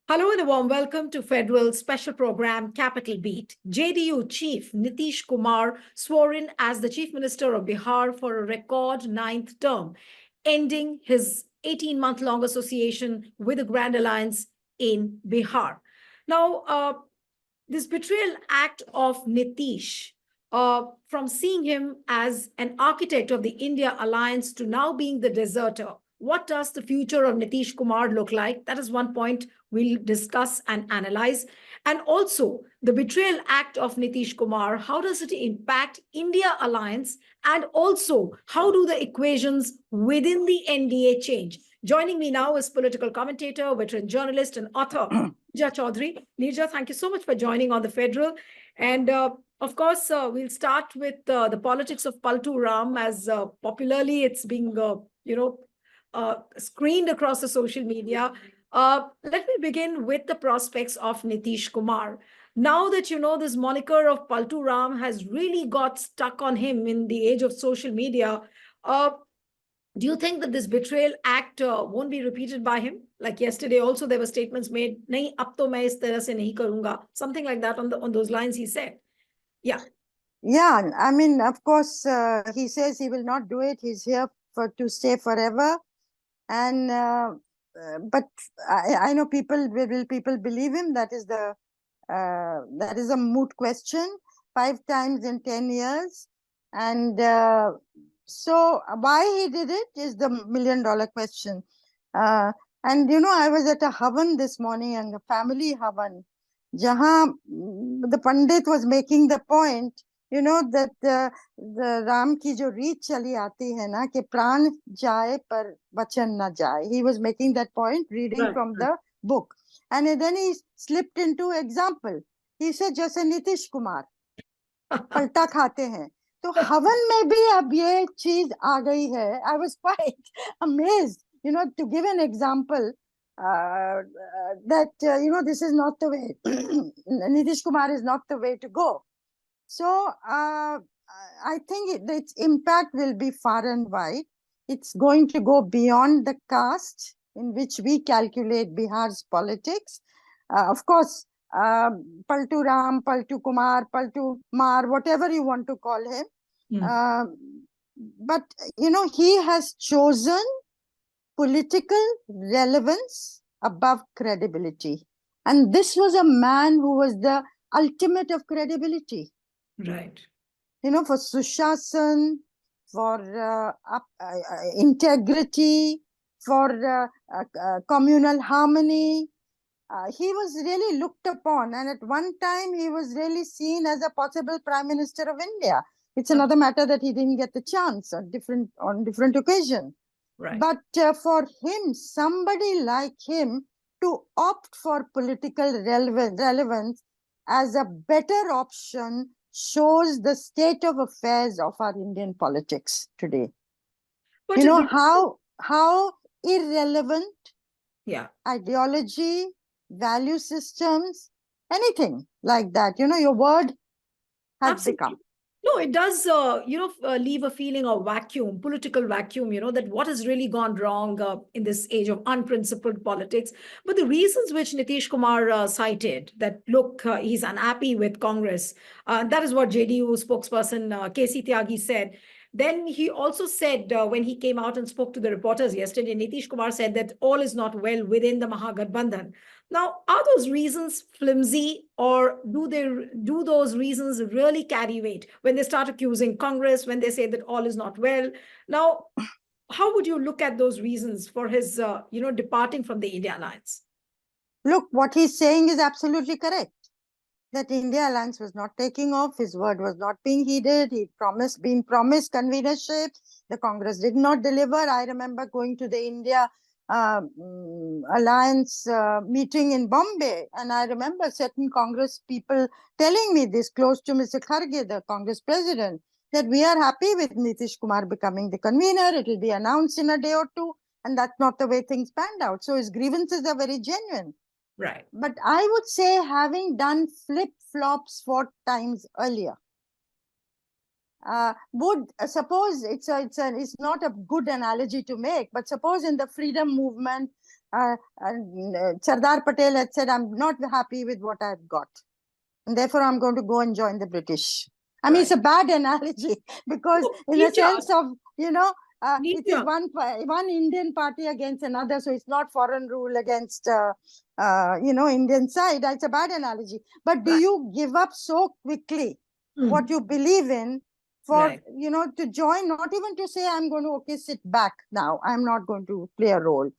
Hello and a warm welcome to Federal special program Capital Beat. JDU Chief Nitish Kumar swore in as the Chief Minister of Bihar for a record ninth term, ending his 18-month-long association with the Grand Alliance in Bihar. Now, this betrayal act of Nitish, from seeing him as an architect of the India alliance to now being the deserter, what does the future of Nitish Kumar look like? That is one point we'll discuss and analyze. And also the betrayal act of Nitish Kumar, how does it impact India alliance? And also, how do the equations within the NDA change? Joining me now is political commentator, veteran journalist, and author, Neerja Chowdhury. Neerja, thank you so much for joining on The Federal. And of course, we'll start with the politics of Paltu Ram, as popularly it's being, screened across the social media. Let me begin with the prospects of Nitish Kumar. Now that you know this moniker of Paltu Ram has really got stuck on him in the age of social media, do you think that this betrayal act won't be repeated by him? Like yesterday, also there were statements made, "Nahi, ab to main is tarah se nahi karunga," something like that on those lines. He said, "Yeah, Yeah, I mean, of course, he says he will not do it. He's here to stay forever, and but I know will people believe him? That is a moot question. 5 times in 10 years, and so why he did it is the $1 million question. And I was at a havan this morning, and a family havan, jahan the Pandit was making the point, that the Ram ki jo reet chali aati hai na, ke pran jaye par vachan na jaye. He was making that point, reading from the book. And then he slipped into example. He said, जैसे नीतीश कुमार पलटा खाते हैं, तो हवन में भी अब ये चीज आ गई है. I was quite amazed, to give an example that, this is not the way. Nitish Kumar is not the way to go. So I think its impact will be far and wide. It's going to go beyond the caste in which we calculate Bihar's politics. Of course, Paltu Ram, Paltu Kumar, Paltu Mar, whatever you want to call him. But, he has chosen political relevance above credibility. And this was a man who was the ultimate of credibility. right." For Sushasan, for integrity, for communal harmony. He was really looked upon, and at one time he was really seen as a possible Prime Minister of India. It's another matter that he didn't get the chance on different occasions. Right. But for him, somebody like him, to opt for political relevance as a better option shows the state of affairs of our Indian politics today. But how irrelevant yeah, ideology, value systems, anything like that, your word has absolutely become. No, it does, leave a feeling of vacuum, political vacuum, that what has really gone wrong in this age of unprincipled politics. But the reasons which Nitish Kumar cited, that, look, he's unhappy with Congress, that is what JDU spokesperson KC Tyagi said. Then he also said, when he came out and spoke to the reporters yesterday, Nitish Kumar said that all is not well within the Mahagathbandhan. Now, are those reasons flimsy, or do those reasons really carry weight when they start accusing Congress, when they say that all is not well? Now, how would you look at those reasons for his, departing from the India alliance? Look, what he's saying is absolutely correct. That India alliance was not taking off. His word was not being heeded. He'd been promised convenership. The Congress did not deliver. I remember going to the India alliance meeting in Bombay, and I remember certain Congress people telling me this, close to Mr. Kharge, the Congress president, that we are happy with Nitish Kumar becoming the convener. It will be announced in a day or two, and that's not the way things panned out. So his grievances are very genuine. Right. But I would say, having done flip-flops 4 times earlier, Suppose it's not a good analogy to make, but suppose in the freedom movement, Sardar Patel had said, I'm not happy with what I've got, and therefore I'm going to go and join the British. I mean, it's a bad analogy because in a sense of, it is one Indian party against another, so it's not foreign rule against, Indian side. It's a bad analogy. But do you give up so quickly what you believe in for, to join, not even to say, I'm going to, sit back now, I'm not going to play a role,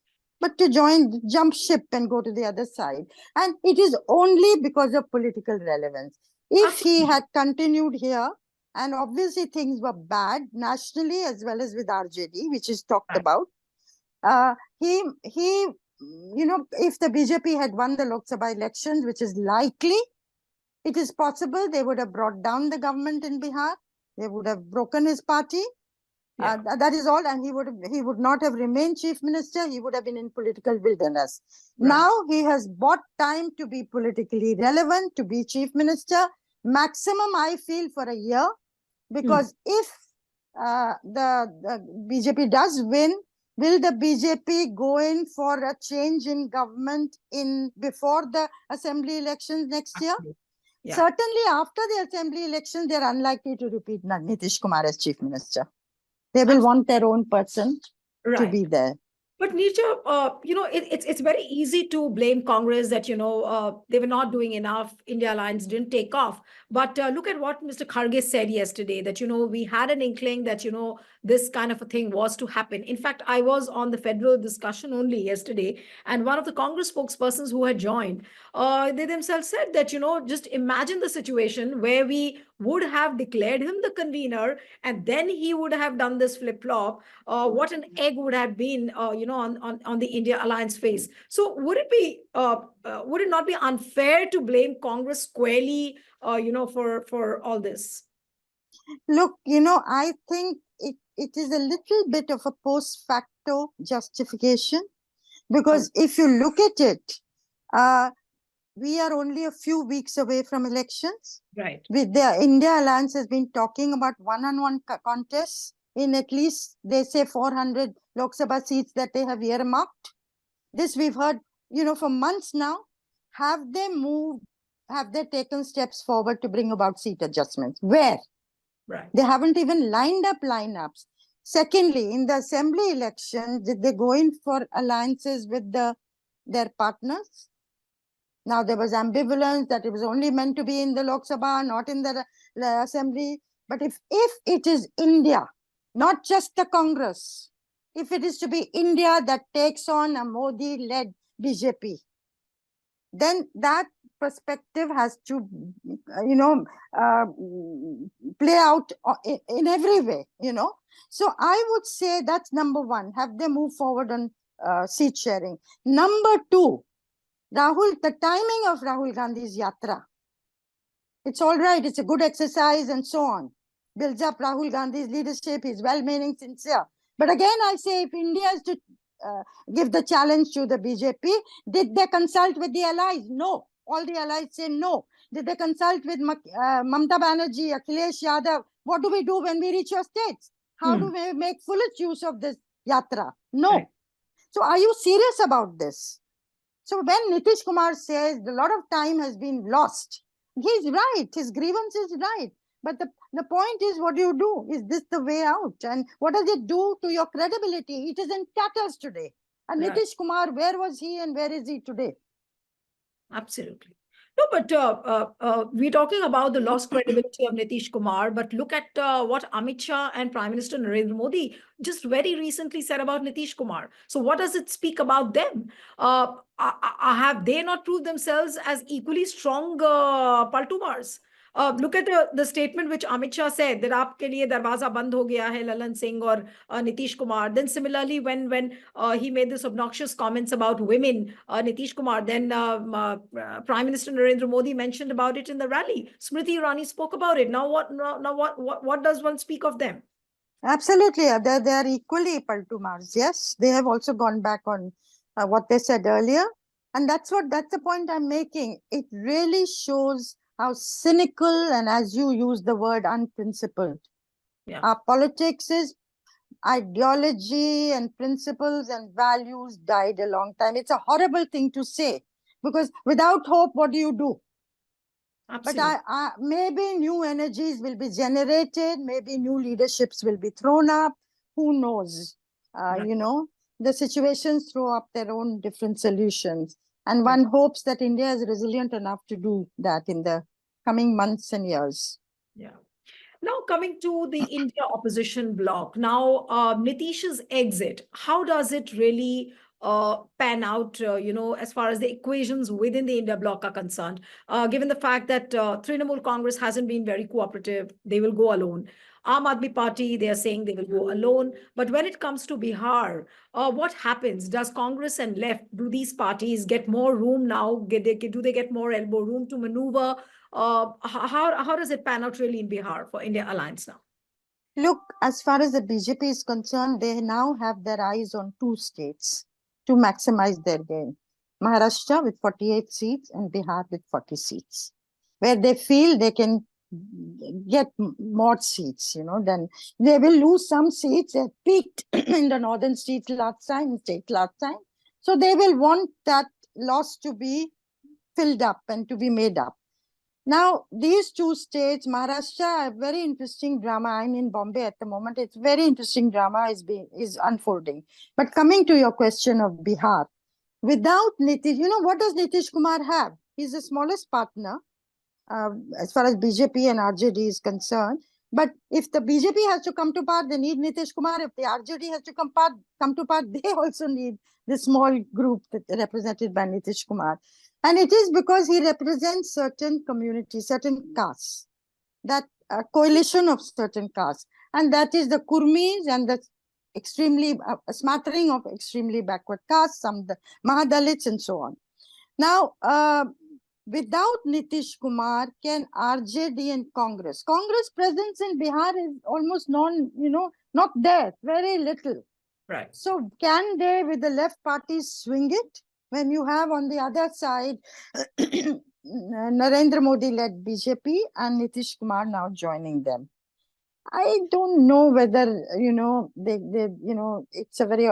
but to jump ship and go to the other side. And it is only because of political relevance. If he had continued here, and obviously things were bad nationally as well as with RJD, which is talked about, he, if the BJP had won the Lok Sabha elections, which is likely, it is possible they would have brought down the government in Bihar. They would have broken his party. That is all, and he would not have remained chief minister. He would have been in political wilderness. Now he has bought time to be politically relevant, to be chief minister. Maximum, I feel, for a year, because if the BJP does win, will the BJP go in for a change in government before the assembly elections next year? Certainly, after the assembly elections, they are unlikely to repeat Nitish Kumar as chief minister. They will want their own person to be there. But Neerja, it's very easy to blame Congress that, they were not doing enough. India Alliance didn't take off. But look at what Mr. Kharge said yesterday, that, we had an inkling that, this kind of a thing was to happen. In fact, I was on the federal discussion only yesterday, and one of the Congress spokespersons who had joined, they themselves said that, just imagine the situation where we would have declared him the convener, and then he would have done this flip-flop. What an egg would have been, on the India Alliance face. So would it not be unfair to blame Congress squarely, for all this? Look, I think it is a little bit of a post facto justification, because if you look at it, we are only a few weeks away from elections. Right. With the India Alliance has been talking about one-on-one contests in at least, they say, 400 Lok Sabha seats that they have earmarked. This we've heard, for months now. Have they taken steps forward to bring about seat adjustments? Where? Right. They haven't even lined up lineups. Secondly, in the assembly election, did they go in for alliances with their partners? Now, there was ambivalence that it was only meant to be in the Lok Sabha, not in the assembly. But if it is India, not just the Congress, if it is to be India that takes on a Modi-led BJP, then that perspective has to, play out in every way, So I would say that's number one. Have they moved forward on seat sharing? Number two, the timing of Rahul Gandhi's yatra. It's all right. It's a good exercise and so on. Builds up Rahul Gandhi's leadership. He's well-meaning, sincere. But again, I say, if India is to give the challenge to the BJP, did they consult with the allies? No. All the allies say no. Did they consult with Mamata Banerjee, Akhilesh Yadav? What do we do when we reach your states? How do we make fullest use of this yatra? No. Right. So are you serious about this? So when Nitish Kumar says a lot of time has been lost, he's right. His grievance is right. But the point is, what do you do? Is this the way out? And what does it do to your credibility? It is in tatters today. And right. Nitish Kumar, where was he and where is he today? Absolutely. No, but we're talking about the lost credibility of Nitish Kumar, but look at what Amit Shah and Prime Minister Narendra Modi just very recently said about Nitish Kumar. So what does it speak about them? Have they not proved themselves as equally strong Paltumars? Look at the statement which Amit Shah said, that aapke liye darwaza band ho gaya hai, Lalan Singh or Nitish Kumar. Then similarly, when he made this obnoxious comments about women, Nitish Kumar, then Prime Minister Narendra Modi mentioned about it in the rally. Smriti Irani spoke about it. Now what does one speak of them? Absolutely. They are equally Paltumars. Yes, they have also gone back on what they said earlier. And that's the point I'm making. It really shows how cynical and, as you use the word, unprincipled Yeah, Our politics is ideology and principles and values died a long time. It's a horrible thing to say because without hope, what do you do? But absolutely. maybe new energies will be generated, maybe new leaderships will be thrown up. Who knows? Right, The situations throw up their own different solutions. And right. one hopes that India is resilient enough to do that in the coming months and years. Yeah. Now coming to the India opposition bloc. Now, Nitish's exit, how does it really pan out, as far as the equations within the India bloc are concerned? Given the fact that Trinamool Congress hasn't been very cooperative, they will go alone. Aam Aadmi Party, they are saying they will go alone. But when it comes to Bihar, what happens? Does Congress and left, do these parties get more room now? Do they get more elbow room to maneuver? How does it pan out really in Bihar for India Alliance now? Look, as far as the BJP is concerned, they now have their eyes on two states to maximize their gain. Maharashtra with 48 seats and Bihar with 40 seats, where they feel they can get more seats, then they will lose some seats. They peaked in the northern states last time. So they will want that loss to be filled up and to be made up. Now, these two states, Maharashtra, a very interesting drama. I'm in Bombay at the moment. It's very interesting drama is unfolding. But coming to your question of Bihar, without Nitish, what does Nitish Kumar have? He's the smallest partner as far as BJP and RJD is concerned. But if the BJP has to come to power, they need Nitish Kumar. If the RJD has to come to power, they also need the small group that represented by Nitish Kumar. And it is because he represents certain communities, certain castes, that coalition of certain castes. And that is the Kurmis and the extremely, a smattering of extremely backward castes, some the Mahadalits and so on. Now, without Nitish Kumar, can RJD and Congress presence in Bihar is almost not there, very little. Right. So can they, with the left parties, swing it? When you have on the other side Narendra Modi led BJP and Nitish Kumar now joining them. I don't know whether, it's a very,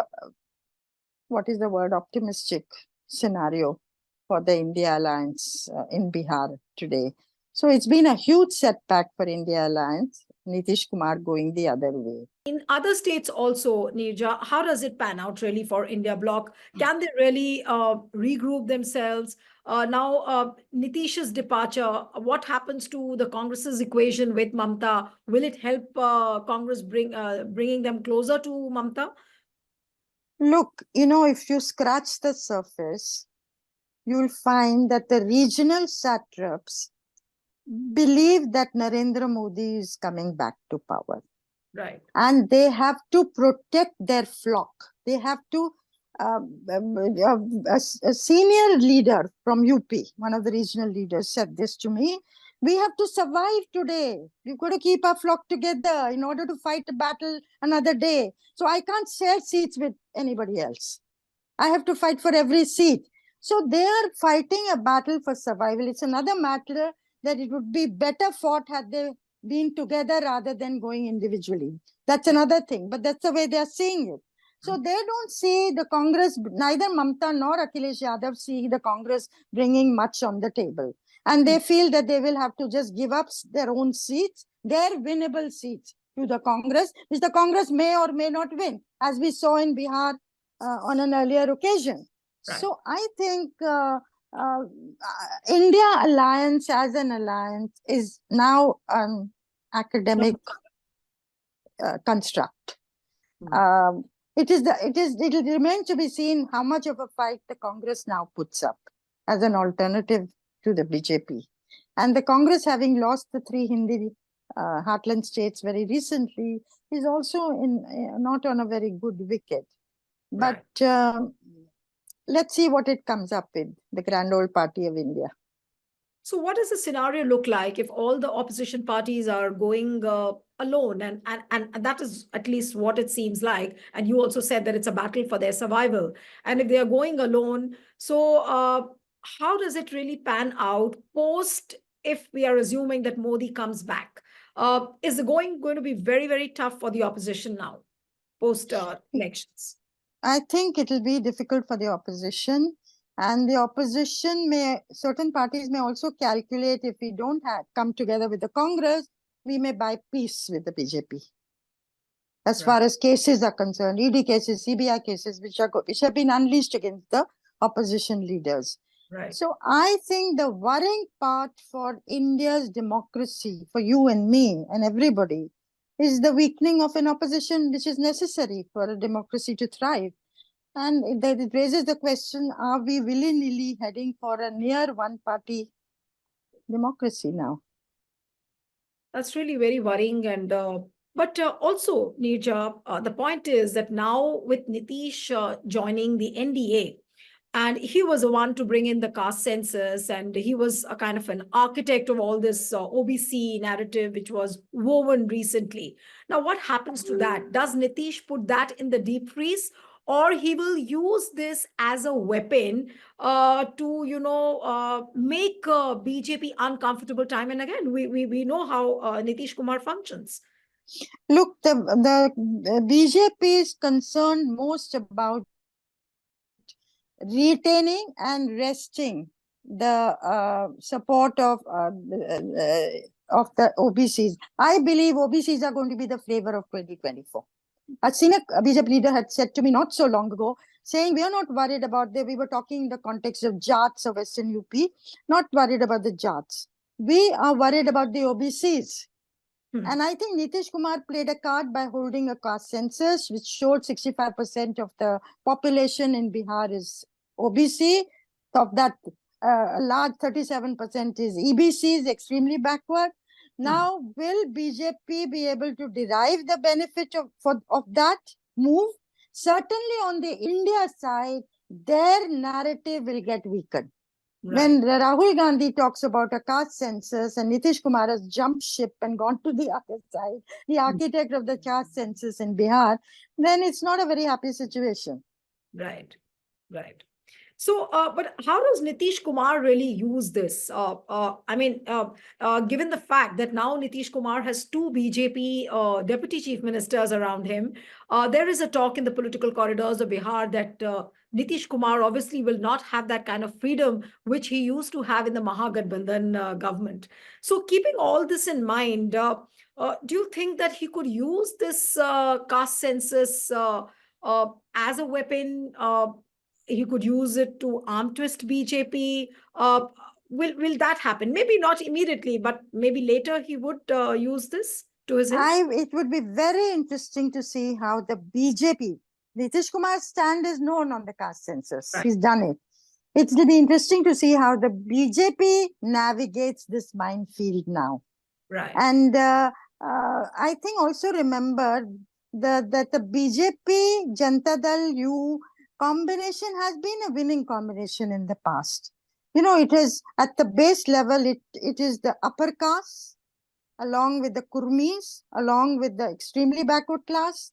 what is the word, optimistic scenario for the India Alliance in Bihar today. So it's been a huge setback for India Alliance, Nitish Kumar going the other way. In other states also, Neerja, how does it pan out really for India bloc? Can they really regroup themselves? Now, Nitish's departure, what happens to the Congress's equation with Mamta? Will it help Congress bringing them closer to Mamta? Look, if you scratch the surface, you'll find that the regional satraps believe that Narendra Modi is coming back to power. Right. And they have to protect their flock. They have to, a senior leader from UP, one of the regional leaders said this to me, we have to survive today. We've got to keep our flock together in order to fight a battle another day. So I can't share seats with anybody else. I have to fight for every seat. So they are fighting a battle for survival. It's another matter that it would be better fought had they been together rather than going individually. That's another thing, but that's the way they are seeing it. So they don't see the Congress, neither Mamta nor Akhilesh Yadav see the Congress bringing much on the table. And they feel that they will have to just give up their own seats, their winnable seats to the Congress, which the Congress may or may not win, as we saw in Bihar on an earlier occasion. Right. So I think India Alliance as an alliance is now an academic construct. It will remain to be seen how much of a fight the Congress now puts up as an alternative to the BJP. And the Congress, having lost the 3 Hindi heartland states very recently, is also not on a very good wicket. But let's see what it comes up with, the grand old party of India. So what does the scenario look like if all the opposition parties are going alone? And that is at least what it seems like. And you also said that it's a battle for their survival. And if they are going alone, so how does it really pan out post, if we are assuming that Modi comes back? is going to be very, very tough for the opposition now, post elections. I think it will be difficult for the opposition. And the opposition certain parties may also calculate if we don't come together with the Congress, we may buy peace with the BJP. As far as cases are concerned, ED cases, CBI cases, which have been unleashed against the opposition leaders. Right. So I think the worrying part for India's democracy, for you and me and everybody, is the weakening of an opposition which is necessary for a democracy to thrive. And it raises the question, are we willy-nilly heading for a near one-party democracy now? That's really very worrying. And but also, Neerja, the point is that now with Nitish joining the NDA, and he was the one to bring in the caste census, and he was a kind of an architect of all this OBC narrative, which was woven recently. Now, what happens to that? Does Nitish put that in the deep freeze, or he will use this as a weapon to, make BJP uncomfortable time and again? We know how Nitish Kumar functions. Look, the BJP is concerned most about retaining and resting the support of the OBCs. I believe OBCs are going to be the flavor of 2024. A senior BJP leader had said to me not so long ago, saying we are not worried about that. We were talking in the context of Jats of Western UP, not worried about the Jats. We are worried about the OBCs. And I think Nitish Kumar played a card by holding a caste census, which showed 65% of the population in Bihar is OBC. Of that, a large 37% is EBC, is extremely backward. Now, will BJP be able to derive the benefit of that move? Certainly on the India side, their narrative will get weakened. Right. When Rahul Gandhi talks about a caste census and Nitish Kumar has jumped ship and gone to the other side, the architect of the caste census in Bihar, then it's not a very happy situation. Right, right. So, but how does Nitish Kumar really use this? Given the fact that now Nitish Kumar has two BJP deputy chief ministers around him, there is a talk in the political corridors of Bihar that Nitish Kumar obviously will not have that kind of freedom which he used to have in the Mahagathbandhan government. So, keeping all this in mind, do you think that he could use this caste census as a weapon? He could use it to arm twist BJP. Will that happen? Maybe not immediately, but maybe later he would use this to his ends. It would be very interesting to see how the BJP, Nitish Kumar's stand is known on the caste census. Right. He's done it. It will be interesting to see how the BJP navigates this minefield now. Right. And I think also remember that the BJP Janata Dal U combination has been a winning combination in the past. It is at the base level, it is the upper caste, along with the Kurmis, along with the extremely backward class,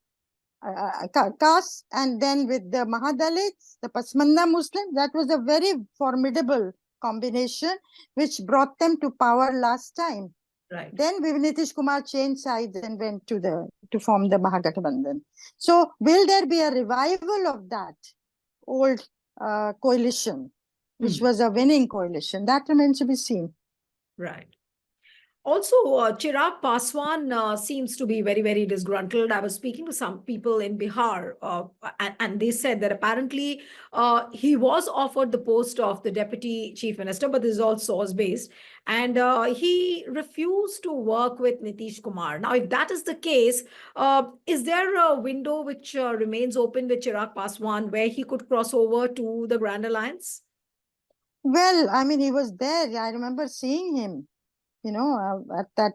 caste, and then with the Mahadalits, the Pasmanda Muslims. That was a very formidable combination, which brought them to power last time. Right. Then Nitish Kumar changed sides and went to form the Mahagathbandhan. So will there be a revival of that old coalition, which was a winning coalition? That remains to be seen. Right. Also, Chirag Paswan seems to be very, very disgruntled. I was speaking to some people in Bihar, and they said that apparently he was offered the post of the deputy chief minister, but this is all source-based, and he refused to work with Nitish Kumar. Now, if that is the case, is there a window which remains open with Chirag Paswan where he could cross over to the Grand Alliance? Well, I mean, he was there. I remember seeing him. At that,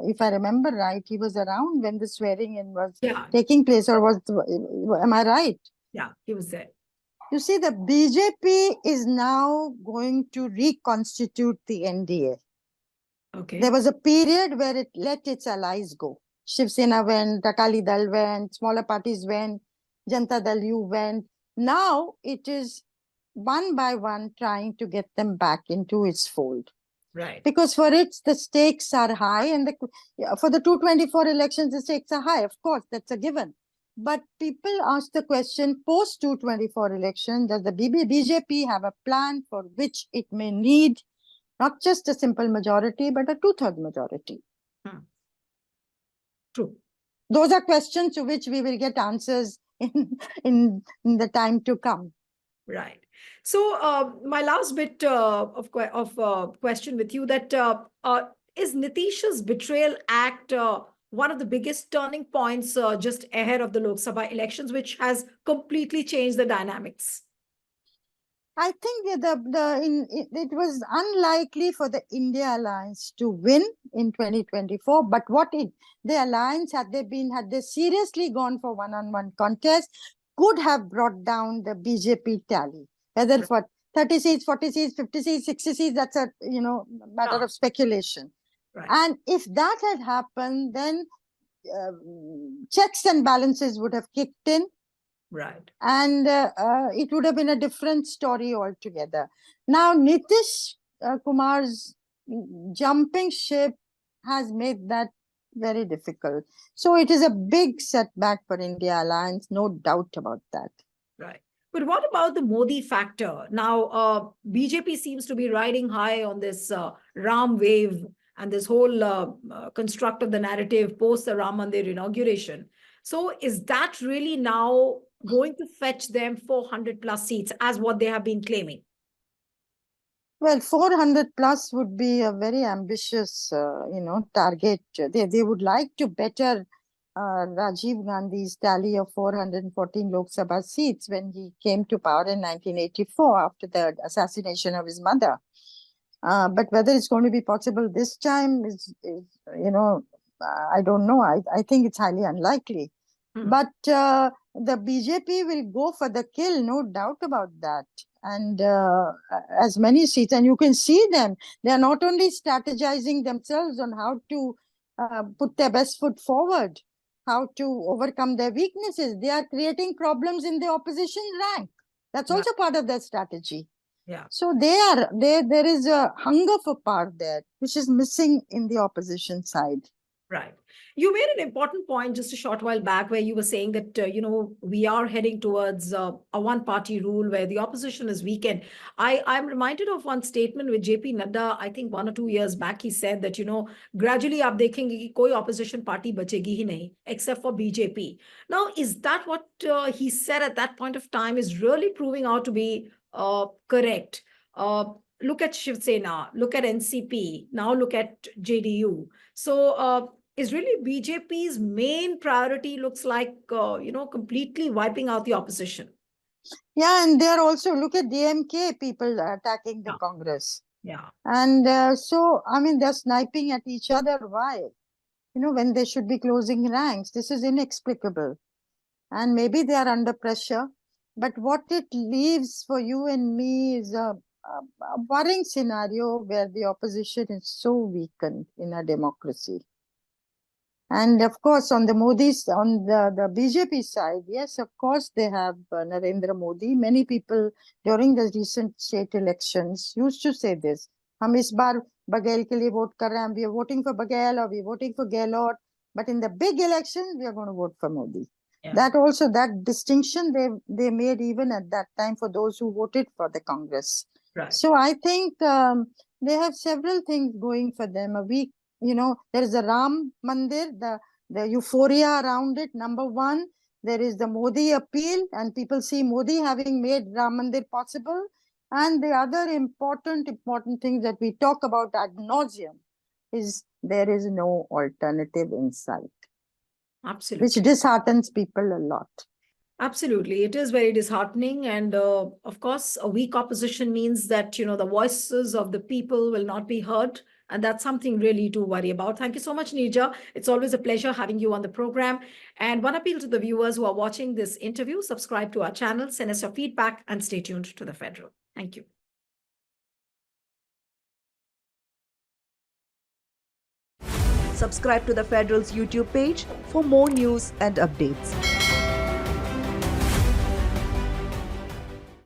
if I remember right, he was around when the swearing in was taking place, or am I right? Yeah, he was there. You see, the BJP is now going to reconstitute the NDA. Okay. There was a period where it let its allies go. Shiv Sena went, Akali Dal went, smaller parties went, Janata Dal U went. Now it is one by one trying to get them back into its fold. Right. Because for it, the stakes are high, and for the 224 elections, the stakes are high. Of course, that's a given. But people ask the question, post 224 election, does the BJP have a plan for which it may need not just a simple majority, but a two-third majority? True. Those are questions to which we will get answers in the time to come. Right. So my last bit of question with you, that is Nitish's betrayal act one of the biggest turning points just ahead of the Lok Sabha elections, which has completely changed the dynamics? I think it was unlikely for the India Alliance to win in 2024. But the alliance, had they seriously gone for one-on-one contest, could have brought down the BJP tally. Whether for 30 seats, 40 seats, 50 seats, 60 seats, that's a matter of speculation. Right. And if that had happened, then checks and balances would have kicked in. Right. And it would have been a different story altogether. Now, Nitish Kumar's jumping ship has made that very difficult. So it is a big setback for India Alliance, no doubt about that. Right. But what about the Modi factor? Now, BJP seems to be riding high on this Ram wave and this whole construct of the narrative post the Ram Mandir inauguration. So is that really now going to fetch them 400 plus seats as what they have been claiming? Well, 400 plus would be a very ambitious, target. They would like to better Rajiv Gandhi's tally of 414 Lok Sabha seats when he came to power in 1984 after the assassination of his mother. But whether it's going to be possible this time is I don't know. I think it's highly unlikely. But the BJP will go for the kill, no doubt about that. And as many seats, and you can see them, they are not only strategizing themselves on how to put their best foot forward, how to overcome their weaknesses. They are creating problems in the opposition rank. That's also part of their strategy. Yeah. So there is a hunger for power there, which is missing in the opposition side. Right. You made an important point just a short while back where you were saying that, we are heading towards a one-party rule where the opposition is weakened. I'm reminded of one statement with JP Nadda, I think 1 or 2 years back. He said that, gradually aap dekhenge ki koi opposition party bachegi hi nahi, except for BJP. Now, is that what he said at that point of time is really proving out to be correct? Look at Shiv Sena, look at NCP, now look at JDU. So, is really BJP's main priority looks like, completely wiping out the opposition. Yeah, and they're also, look at DMK people attacking the Congress. Yeah. And they're sniping at each other. Why? When they should be closing ranks. This is inexplicable. And maybe they are under pressure. But what it leaves for you and me is a worrying scenario where the opposition is so weakened in a democracy. And of course, on the BJP side, yes, of course, they have Narendra Modi. Many people during the recent state elections used to say this. Hum is baar Baghel ke liye vote kar rahe hain. We are voting for Baghel or we are voting for Gehlot. But in the big elections, we are going to vote for Modi. Yeah. That distinction they made even at that time for those who voted for the Congress. Right. So I think they have several things going for them. There is a Ram Mandir, the euphoria around it, number one. There is the Modi appeal, and people see Modi having made Ram Mandir possible. And the other important thing that we talk about ad nauseum is there is no alternative in sight. Absolutely. Which disheartens people a lot. Absolutely. It is very disheartening. And of course, a weak opposition means that, the voices of the people will not be heard. And that's something really to worry about. Thank you so much, Neerja. It's always a pleasure having you on the program. And one appeal to the viewers who are watching this interview, subscribe to our channel, send us your feedback, and stay tuned to The Federal. Thank you. Subscribe to The Federal's YouTube page for more news and updates.